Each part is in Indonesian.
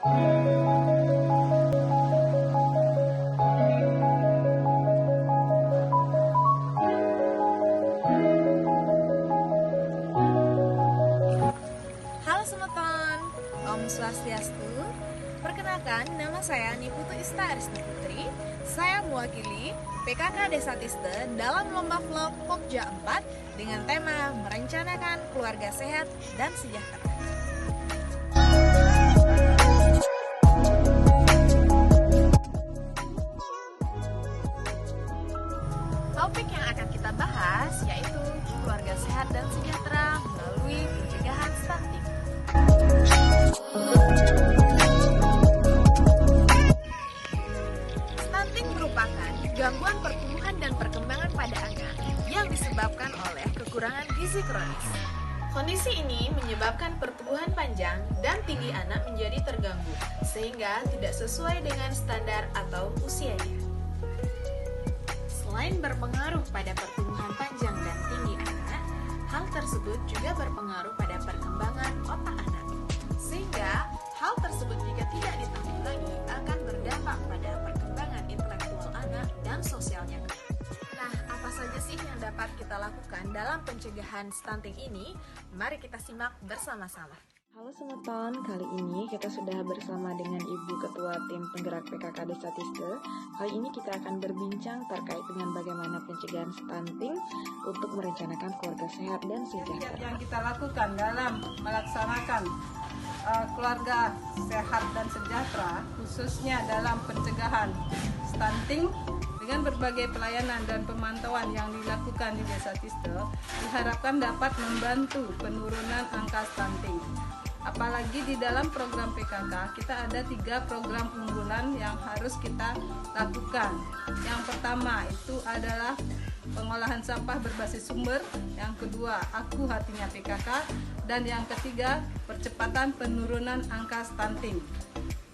Halo Semeton, Om Swastiastu. Perkenalkan, nama saya Niputu Ista Arisni Putri. Saya mewakili PKK Desa Tiste dalam lomba vlog Pokja 4 dengan tema merencanakan keluarga sehat dan sejahtera. Topik yang akan kita bahas yaitu keluarga sehat dan sejahtera melalui pencegahan stunting. Stunting merupakan gangguan pertumbuhan dan perkembangan pada anak yang disebabkan oleh kekurangan gizi kronis. Kondisi ini menyebabkan pertumbuhan panjang dan tinggi anak menjadi terganggu, sehingga tidak sesuai dengan standar atau usianya. Selain berpengaruh pada pertumbuhan panjang dan tinggi anak, hal tersebut juga berpengaruh pada perkembangan otak anak. Sehingga hal tersebut jika tidak ditanggulangi akan berdampak pada perkembangan intelektual anak dan sosialnya. Nah, apa saja sih yang dapat kita lakukan dalam pencegahan stunting ini? Mari kita simak bersama-sama. Halo Semeton, kali ini kita sudah bersama dengan Ibu Ketua Tim Penggerak PKK Desa Tiste. Kali ini kita akan berbincang terkait dengan bagaimana pencegahan stunting untuk merencanakan keluarga sehat dan sejahtera. Yang kita lakukan dalam melaksanakan keluarga sehat dan sejahtera, khususnya dalam pencegahan stunting, dengan berbagai pelayanan dan pemantauan yang dilakukan di Desa Tiste, diharapkan dapat membantu penurunan angka stunting. Apalagi di dalam program PKK, kita ada 3 program unggulan yang harus kita lakukan. Yang pertama itu adalah pengolahan sampah berbasis sumber, yang kedua Aku Hatinya PKK, dan yang ketiga percepatan penurunan angka stunting.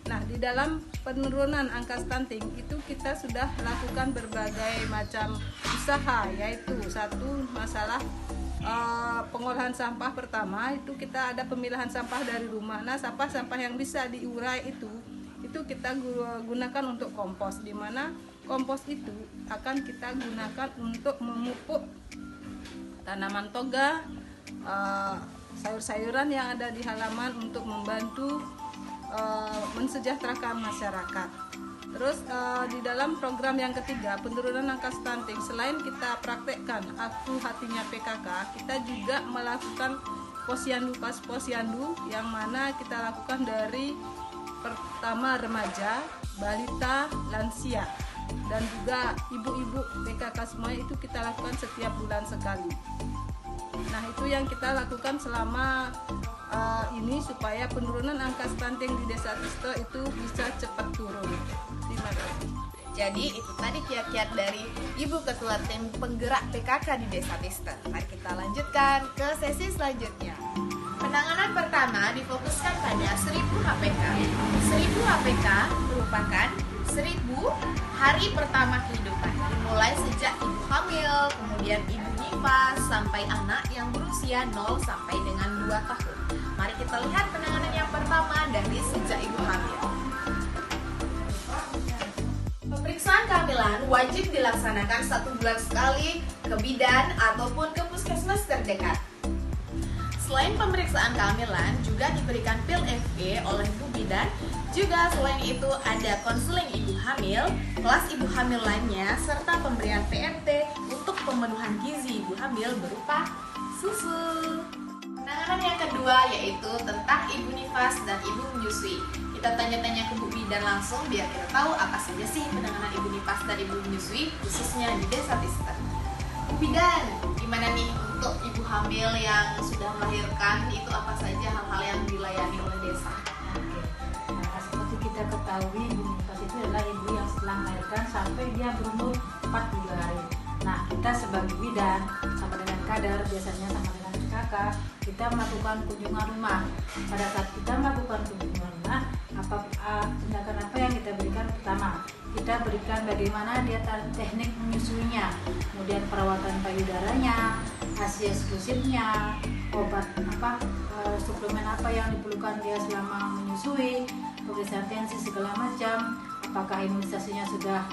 Nah, di dalam penurunan angka stunting itu kita sudah lakukan berbagai macam usaha, yaitu satu masalah pengolahan sampah. Pertama itu kita ada pemilahan sampah dari rumah. Nah, sampah-sampah yang bisa diurai itu kita gunakan untuk kompos, di mana kompos itu akan kita gunakan untuk memupuk tanaman toga, sayur-sayuran yang ada di halaman untuk membantu mensejahterakan masyarakat. Terus di dalam program yang ketiga, penurunan angka stunting, selain kita praktekkan Aku Hatinya PKK, kita juga melakukan posyandu pas posyandu, yang mana kita lakukan dari pertama remaja, balita, lansia, dan juga ibu-ibu PKK semua itu kita lakukan setiap bulan sekali. Nah, itu yang kita lakukan selama ini supaya penurunan angka stunting di Desa Tiste itu bisa cepat turun. Terima kasih. Jadi itu tadi kiat-kiat dari Ibu Ketua Tim Penggerak PKK di Desa Tiste. Mari kita lanjutkan ke sesi selanjutnya. Penanganan pertama difokuskan pada 1000 HPK. 1000 HPK merupakan 1000 hari pertama kehidupan, dimulai sejak ibu hamil, kemudian ibu nifas, sampai anak yang berusia 0 sampai dengan 2 tahun. Mari kita lihat penanganan yang pertama dari sejak ibu hamil. Pemeriksaan kehamilan wajib dilaksanakan 1 bulan sekali ke bidan ataupun ke puskesmas terdekat. Selain pemeriksaan kehamilan, juga diberikan pil FG oleh ibu bidan. Juga selain itu ada konseling ibu hamil, kelas ibu hamil lainnya, serta pemberian PMT untuk pemenuhan gizi ibu hamil berupa susu. Penanganan yang kedua yaitu tentang ibu nifas dan ibu menyusui. Kita tanya-tanya ke Bu Bidan langsung biar kita tahu apa saja sih penanganan ibu nifas dan ibu menyusui khususnya di Desa Tiste. Bu Bidan, gimana nih untuk ibu hamil yang sudah melahirkan, itu apa saja hal-hal yang dilayani oleh desa? Nah, seperti kita ketahui, ibu nifas itu adalah ibu yang setelah melahirkan sampai dia berumur 40 hari. Nah, kita sebagai bidan sama dengan kader, biasanya sama dengan PKK, kita melakukan kunjungan rumah. Pada saat kita melakukan kunjungan rumah, tindakan apa yang kita berikan? Pertama, kita berikan bagaimana dia teknik menyusuinya, kemudian perawatan payudaranya, ASI eksklusifnya, obat suplemen apa yang diperlukan dia selama menyusui, pemeriksaan tensi segala macam, apakah imunisasinya sudah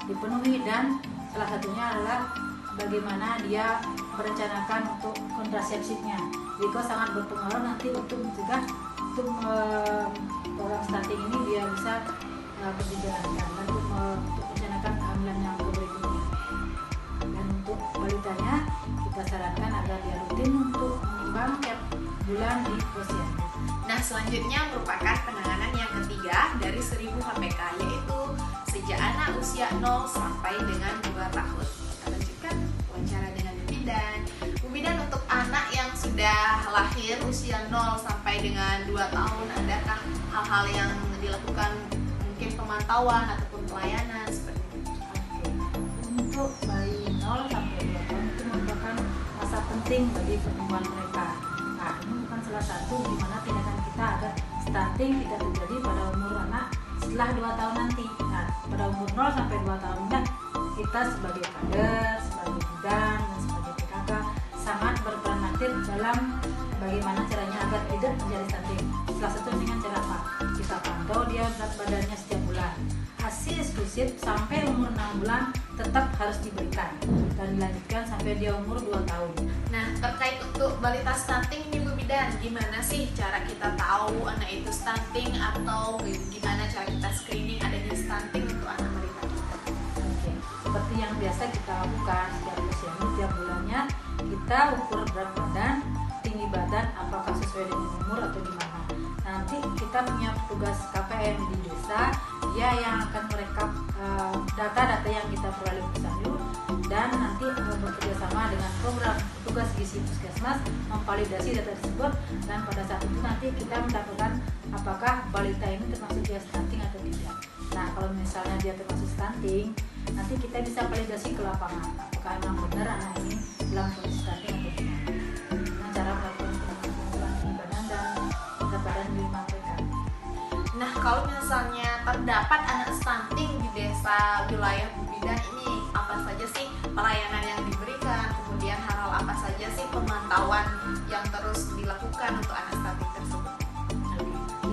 dipenuhi, dan salah satunya adalah bagaimana dia merencanakan untuk kontrasepsinya. Jika sangat berpengaruh nanti untuk mencegah orang stunting ini dia bisa dijalankan dan untuk merencanakan kehamilan yang berikutnya. Dan untuk balitanya kita sarankan agar dia rutin untuk menimbang tiap bulan di posyandu. Nah, selanjutnya merupakan penanganan yang ketiga dari 1000 HPK, yaitu sejak anak usia 0 sampai dengan 2 tahun. Kita lanjutkan wawancara dengan Bu Bidan. Bu Bidan, untuk anak yang sudah lahir usia 0 sampai dengan 2 tahun, adakah hal-hal yang dilakukan, mungkin pemantauan ataupun pelayanan seperti itu? Oke. Untuk bayi 0 sampai 2 tahun itu merupakan masa penting bagi pertumbuhan mereka. Nah, ini bukan salah satu di mana tindakan kita agar stunting tidak terjadi pada umur anak setelah 2 tahun nanti. Nah, pada umur 0 sampai 2 tahun kita sebagai kader, sebagai bidan, dan sebagai PKK sangat berperan aktif dalam bagaimana caranya agar tidak terjadi stunting. Salah satu dengan cara apa? Kita pantau dia berat badannya setiap bulan. ASI eksklusif sampai umur 6 bulan tetap harus diberikan dan dilanjutkan sampai dia umur 2 tahun. Nah, terkait untuk balita stunting ini Bu Bidan, gimana sih cara kita tahu anak itu stunting, atau gimana cara kita screening adanya stunting untuk anak balita kita? Oke. Seperti yang biasa kita lakukan setiap posyandu, tiap bulannya kita ukur berat badan, tinggi badan, apakah sesuai dengan umur atau gimana. Nanti kita punya petugas KPM di desa, dia yang akan merekap data-data yang kita peroleh posyandu, dan nanti bekerja sama dengan program petugas gizi puskesmas memvalidasi data tersebut, dan pada saat itu nanti kita mendapatkan apakah balita ini termasuk dia stunting atau tidak. Nah, kalau misalnya dia termasuk stunting, nanti kita bisa validasi ke lapangan apakah memang benar anak ini dalam kondisi stunting atau tidak, dengan cara melakukan pengukuran tinggi badan dan berat badan di rumah mereka. Nah, kalau misalnya terdapat anak stunting di desa wilayah Bu Bidan ini, apa saja sih pelayanan yang diberikan, kemudian hal-hal apa saja sih pemantauan yang terus dilakukan untuk anak stunting tersebut?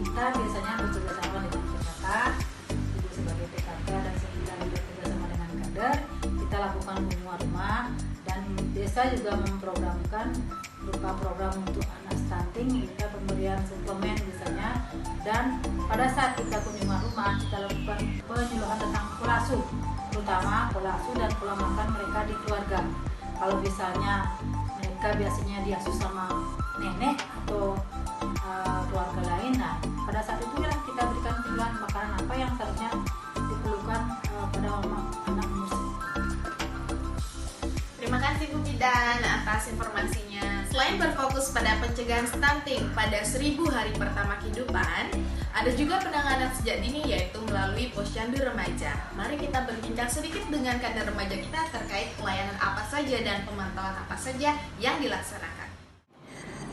Kita biasanya bekerja sama dengan PKK, ibu sebagai PKK dan kita bekerja sama dengan kader. Kita lakukan rumah-rumah, dan desa juga memprogramkan berupa program untuk anak stunting. Kita pemberian suplemen misalnya, dan pada saat kita kunjungan rumah kita lakukan penyuluhan tentang pola asuh, terutama pola asuh dan pola makan mereka di keluarga. Kalau misalnya mereka biasanya diasuh sama nenek atau keluarga lain, nah pada saat itulah kita berikan pilihan makanan apa yang seharusnya diperlukan pada anak umur segitu. Terima kasih Bu Bidan atas informasinya. Selain berfokus pada pencegahan stunting pada 1000 hari pertama kehidupan, ada juga penanganan sejak dini, yaitu melalui posyandu remaja. Mari kita berbincang sedikit dengan kader remaja kita terkait pelayanan apa saja dan pemantauan apa saja yang dilaksanakan.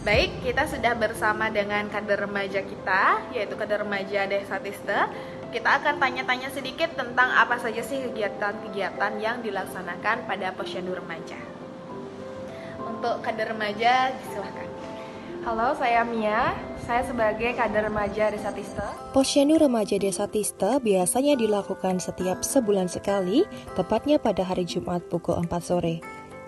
Baik, kita sudah bersama dengan kader remaja kita, yaitu kader remaja Desa Tiste. Kita akan tanya-tanya sedikit tentang apa saja sih kegiatan-kegiatan yang dilaksanakan pada posyandu remaja. Untuk kader remaja, silahkan. Halo, saya Mia. Saya sebagai kader remaja Desa Tiste. Posyandu Remaja Desa Tiste biasanya dilakukan setiap sebulan sekali, tepatnya pada hari Jumat pukul 4 sore.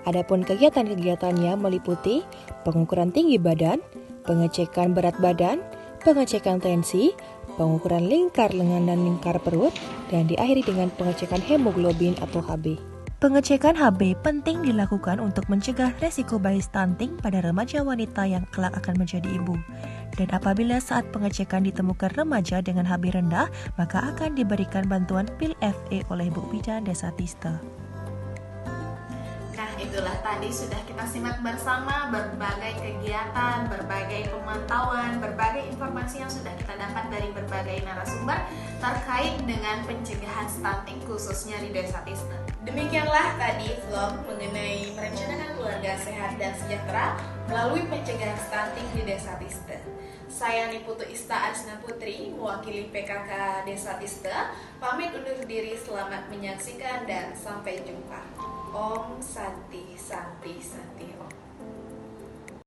Adapun kegiatan-kegiatannya meliputi pengukuran tinggi badan, pengecekan berat badan, pengecekan tensi, pengukuran lingkar lengan dan lingkar perut, dan diakhiri dengan pengecekan hemoglobin atau HB. Pengecekan HB penting dilakukan untuk mencegah resiko bayi stunting pada remaja wanita yang kelak akan menjadi ibu. Dan apabila saat pengecekan ditemukan remaja dengan HB rendah, maka akan diberikan bantuan pil FE oleh Bu Bidan Desa Tiste. Nah, itulah tadi sudah kita simak bersama berbagai kegiatan, berbagai pemantauan, berbagai informasi yang sudah kita dapat dari berbagai narasumber terkait dengan pencegahan stunting khususnya di Desa Tiste. Demikianlah tadi vlog mengenai merencanakan keluarga sehat dan sejahtera melalui pencegahan stunting di Desa Tiste. Saya Niputu Ista Arsna Putri, mewakili PKK Desa Tiste, pamit undur diri, selamat menyaksikan dan sampai jumpa. Om Santi Santi Santi Om.